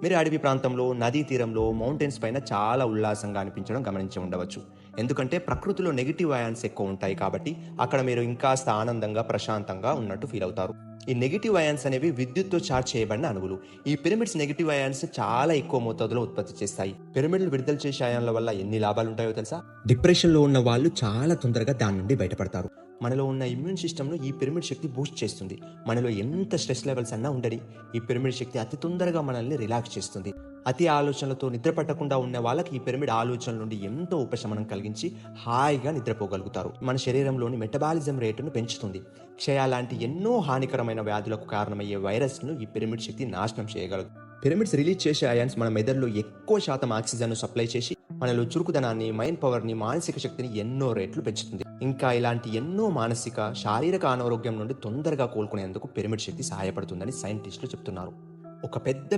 మీరు అడవి ప్రాంతంలో, నదీ తీరంలో, మౌంటైన్స్ పైన చాలా ఉల్లాసంగా అనిపించడం గమనించి ఉండవచ్చు. ఎందుకంటే ప్రకృతిలో నెగెటివ్ అయాన్స్ ఎక్కువ ఉంటాయి కాబట్టి అక్కడ మీరు ఇంకాస్త ఆనందంగా, ప్రశాంతంగా ఉన్నట్టు ఫీల్ అవుతారు. ఈ నెగెటివ్ అయాన్స్ అనేవి విద్యుత్తో చార్జ్ చేయబడిన అణువులు. ఈ పిరమిడ్స్ నెగెటివ్ అయాన్స్ చాలా ఎక్కువ మోతాదులో ఉత్పత్తి చేస్తాయి. పిరమిడ్లు విడుదల చేసే అయాన్ల వల్ల ఎన్ని లాభాలు ఉంటాయో తెలుసా? డిప్రెషన్లో ఉన్న వాళ్ళు చాలా తొందరగా దాని నుండి బయటపడతారు. మనలో ఉన్న ఇమ్యూన్ సిస్టమ్ను ఈ పిరమిడ్ శక్తి బూస్ట్ చేస్తుంది. మనలో ఎంత స్ట్రెస్ లెవెల్స్ అన్నా ఉండని, ఈ పిరమిడ్ శక్తి అతి తొందరగా మనల్ని రిలాక్స్ చేస్తుంది. అతి ఆలోచనలతో నిద్ర పట్టకుండా ఉన్న వాళ్ళకి ఈ పిరమిడ్ ఆలోచనల నుండి ఎంతో ఉపశమనం కలిగించి హాయిగా నిద్రపోగలుగుతారు. మన శరీరంలోని మెటబాలిజం రేటును పెంచుతుంది. క్షయ లాంటి ఎన్నో హానికరమైన వ్యాధులకు కారణమయ్యే వైరస్ను ఈ పిరమిడ్ శక్తి నాశనం చేయగలదు. పిరమిడ్స్ రిలీజ్ చేసే అయాన్స్ మన మెదడులో ఎక్కువ శాతం ఆక్సిజన్ను సప్లై చేసి మనలో చురుకుదనాన్ని, మైండ్ పవర్ని, మానసిక శక్తిని ఎన్నో రెట్లు పెంచుతుంది. ఇంకా ఇలాంటి ఎన్నో మానసిక, శారీరక అనారోగ్యం నుండి తొందరగా కోలుకునేందుకు పిరమిడ్ శక్తి సహాయపడుతుందని సైంటిస్టులు చెప్తున్నారు. ఒక పెద్ద